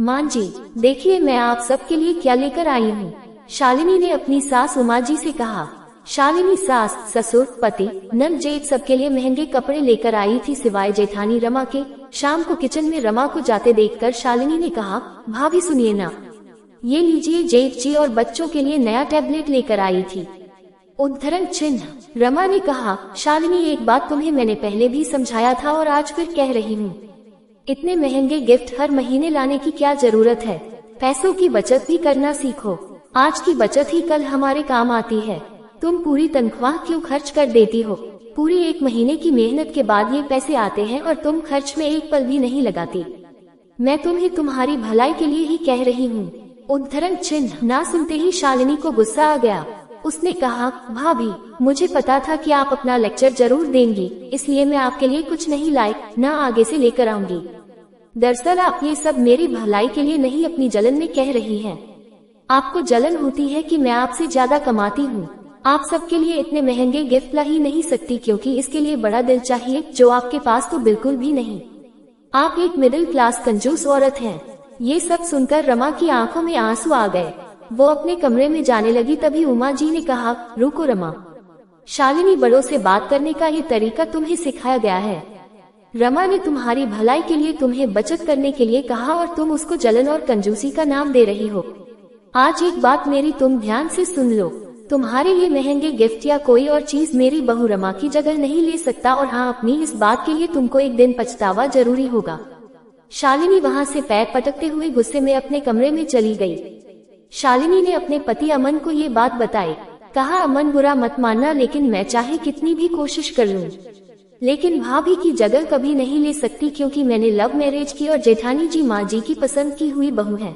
मां जी, देखिए मैं आप सबके लिए क्या लेकर आई हूँ। शालिनी ने अपनी सास उमा जी से कहा। शालिनी सास, ससुर, पति, नंद जेठ सबके लिए महंगे कपड़े लेकर आई थी सिवाय जेठानी रमा के। शाम को किचन में रमा को जाते देखकर शालिनी ने कहा, भाभी सुनिए ना, ये लीजिए जेठ जी और बच्चों के लिए नया टैबलेट लेकर आई थी। उद्धरण चिन्ह। रमा ने कहा, शालिनी एक बात तुम्हें मैंने पहले भी समझाया था और आज फिर कह रही हूँ, इतने महंगे गिफ्ट हर महीने लाने की क्या जरूरत है। पैसों की बचत भी करना सीखो। आज की बचत ही कल हमारे काम आती है। तुम पूरी तनख्वाह क्यों खर्च कर देती हो? पूरी एक महीने की मेहनत के बाद ये पैसे आते हैं और तुम खर्च में एक पल भी नहीं लगाती। मैं तुम्हें तुम्हारी भलाई के लिए ही कह रही हूँ। उद्धरण चिन्ह। ना सुनते ही शालिनी को गुस्सा आ गया। उसने कहा, भाभी, मुझे पता था कि आप अपना लेक्चर जरूर देंगी, इसलिए मैं आपके लिए कुछ नहीं लाई, न आगे से लेकर आऊंगी। दरअसल आप ये सब मेरी भलाई के लिए नहीं, अपनी जलन में कह रही हैं। आपको जलन होती है कि मैं आपसे ज्यादा कमाती हूँ। आप सबके लिए इतने महंगे गिफ्ट ला ही नहीं सकती, क्योंकि इसके लिए बड़ा दिल चाहिए, जो आपके पास तो बिल्कुल भी नहीं। आप एक मिडिल क्लास कंजूस औरत हैं। ये सब सुनकर रमा की आंखों में आंसू आ गए। वो अपने कमरे में जाने लगी, तभी उमा जी ने कहा, रुको रमा, शालिनी, बड़ों से बात करने का ये तरीका तुम्हें सिखाया गया है। रमा ने तुम्हारी भलाई के लिए तुम्हें बचत करने के लिए कहा और तुम उसको जलन और कंजूसी का नाम दे रही हो। आज एक बात मेरी तुम ध्यान से सुन लो, तुम्हारे ये महंगे गिफ्ट या कोई और चीज मेरी बहू रमा की जगह नहीं ले सकता, और हाँ, अपनी इस बात के लिए तुमको एक दिन पछतावा जरूरी होगा। शालिनी वहाँ से पैर पटकते हुए गुस्से में अपने कमरे में चली गई। शालिनी ने अपने पति अमन को ये बात बताई। कहा, अमन, बुरा मत मानना, लेकिन मैं चाहे कितनी भी कोशिश कर लूं, लेकिन भाभी की जगह कभी नहीं ले सकती, क्योंकि मैंने लव मैरिज की और जेठानी जी माँ जी की पसंद की हुई बहू है।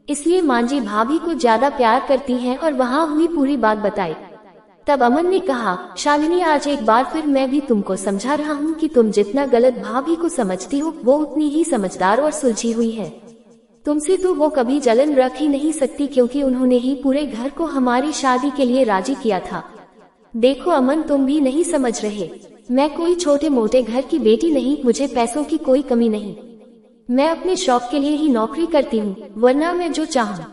इसलिए माँ जी भाभी को ज्यादा प्यार करती हैं, और वहाँ हुई पूरी बात बताई। तब अमन ने कहा, शालिनी, आज एक बार फिर मैं भी तुमको समझा रहा हूँ कि तुम जितना गलत भाभी को समझती हो, वो उतनी ही समझदार और सुलझी हुई है। तुमसे तो वो कभी जलन रख ही नहीं सकती, क्योंकि उन्होंने ही पूरे घर को हमारी शादी के लिए राजी किया था। देखो अमन, तुम भी नहीं समझ रहे। मैं कोई छोटे मोटे घर की बेटी नहीं, मुझे पैसों की कोई कमी नहीं। मैं अपने शौक के लिए ही नौकरी करती हूँ, वरना मैं जो चाहूँ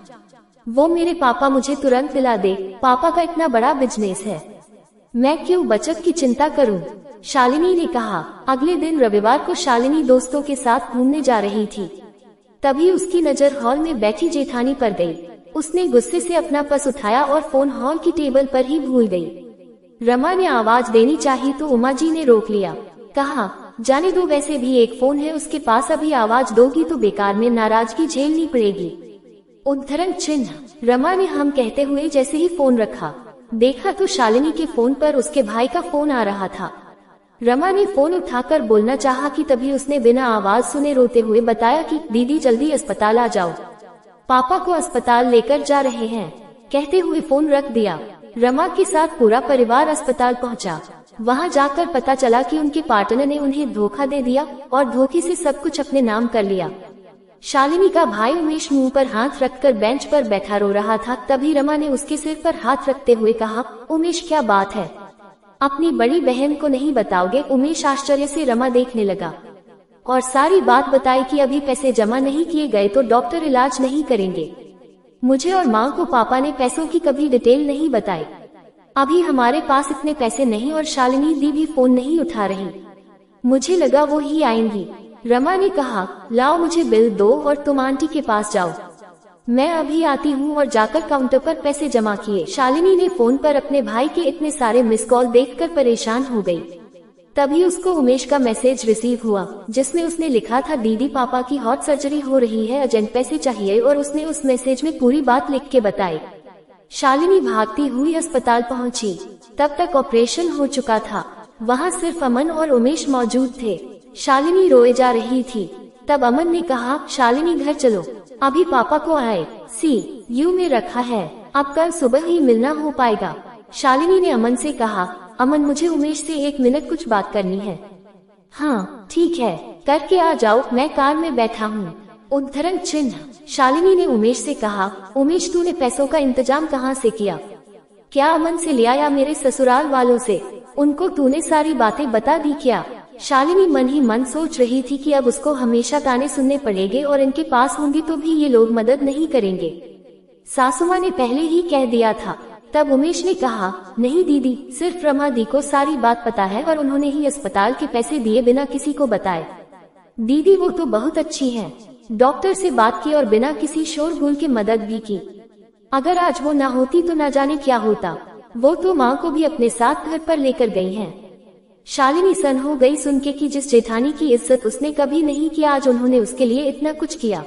वो मेरे पापा मुझे तुरंत दिला दे। पापा का इतना बड़ा बिजनेस है, मैं क्यों बचत की चिंता करूँ? शालिनी ने कहा। अगले दिन रविवार को शालिनी दोस्तों के साथ घूमने जा रही थी। तभी उसकी नजर हॉल में बैठी जेठानी पर गई। उसने गुस्से से अपना पर्स उठाया और फोन हॉल की टेबल पर ही भूल गई। रमा ने आवाज देनी चाहिए तो उमा जी ने रोक लिया। कहा, जाने दो, वैसे भी एक फोन है उसके पास, अभी आवाज दोगी तो बेकार में नाराजगी झेलनी पड़ेगी। उद्धरण चिन्ह। रमा ने हम कहते हुए जैसे ही फोन रखा, देखा तो शालिनी के फोन पर उसके भाई का फोन आ रहा था। रमा ने फोन उठाकर बोलना चाहा कि तभी उसने बिना आवाज सुने रोते हुए बताया कि दीदी जल्दी अस्पताल आ जाओ, पापा को अस्पताल लेकर जा रहे हैं। कहते हुए फोन रख दिया। रमा के साथ पूरा परिवार अस्पताल पहुंचा। वहां जाकर पता चला कि उनके पार्टनर ने उन्हें धोखा दे दिया और धोखे से सब कुछ अपने नाम कर लिया। शालिनी का भाई उमेश मुंह पर हाथ रखकर बेंच पर बैठा रो रहा था। तभी रमा ने उसके सिर पर हाथ रखते हुए कहा, उमेश, क्या बात है, अपनी बड़ी बहन को नहीं बताओगे? उमेश आश्चर्य से रमा देखने लगा और सारी बात बताई कि अभी पैसे जमा नहीं किए गए तो डॉक्टर इलाज नहीं करेंगे। मुझे और माँ को पापा ने पैसों की कभी डिटेल नहीं बताई। अभी हमारे पास इतने पैसे नहीं और शालिनी दी भी फोन नहीं उठा रही। मुझे लगा वो ही आएंगी। रमा ने कहा, लाओ मुझे बिल दो और तुम आंटी के पास जाओ, मैं अभी आती हूँ, और जाकर काउंटर पर पैसे जमा किए। शालिनी ने फोन पर अपने भाई के इतने सारे मिस कॉल देखकर परेशान हो गई। तभी उसको उमेश का मैसेज रिसीव हुआ, जिसमें उसने लिखा था, दीदी पापा की हार्ट सर्जरी हो रही है, अर्जेंट पैसे चाहिए, और उसने उस मैसेज में पूरी बात लिख के बताई। शालिनी भागती हुई अस्पताल पहुंची। तब तक ऑपरेशन हो चुका था। वहां सिर्फ अमन और उमेश मौजूद थे। शालिनी रोए जा रही थी। तब अमन ने कहा, शालिनी घर चलो, अभी पापा को ICU में रखा है, अब कल सुबह ही मिलना हो पाएगा। शालिनी ने अमन से कहा, अमन, मुझे उमेश से 1 मिनट कुछ बात करनी है। हाँ ठीक है, करके आ जाओ, मैं कार में बैठा हूँ। उद्धरण चिन्ह। शालिनी ने उमेश से कहा, उमेश, तूने पैसों का इंतजाम कहाँ से किया? क्या अमन से लिया या मेरे ससुराल वालों से? उनको तूने सारी बातें बता दी क्या? शालिनी मन ही मन सोच रही थी कि अब उसको हमेशा ताने सुनने पड़ेंगे और इनके पास होंगी तो भी ये लोग मदद नहीं करेंगे। सासू माँ ने पहले ही कह दिया था। तब उमेश ने कहा, नहीं दीदी, सिर्फ रमा दी को सारी बात पता है और उन्होंने ही अस्पताल के पैसे दिए बिना किसी को बताए। दीदी वो तो बहुत अच्छी है, डॉक्टर से बात की और बिना किसी शोरगुल के मदद भी की। अगर आज वो ना होती तो ना जाने क्या होता। वो तो माँ को भी अपने साथ घर पर लेकर गई हैं। शालिनी सन हो गई सुन के कि जिस जेठानी की इज्जत उसने कभी नहीं किया, आज उन्होंने उसके लिए इतना कुछ किया।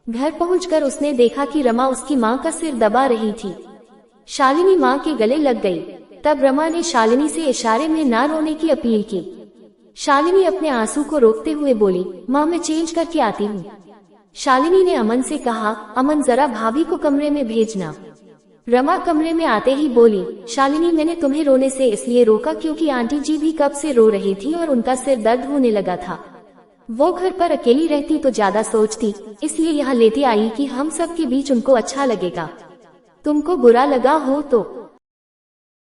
घर पहुंचकर उसने देखा कि रमा उसकी माँ का सिर दबा रही थी। शालिनी माँ के गले लग गई। तब रमा ने शालिनी से इशारे में ना रोने की अपील की। शालिनी अपने आंसू को रोकते हुए बोली, माँ मैं चेंज करके आती हूँ। शालिनी ने अमन से कहा, अमन जरा भाभी को कमरे में भेजना। रमा कमरे में आते ही बोली, शालिनी मैंने तुम्हें रोने से इसलिए रोका क्योंकि आंटी जी भी कब से रो रही थी और उनका सिर दर्द होने लगा था। वो घर पर अकेली रहती तो ज्यादा सोचती, इसलिए यहाँ लेती आई कि हम सब के बीच उनको अच्छा लगेगा। तुमको बुरा लगा हो तो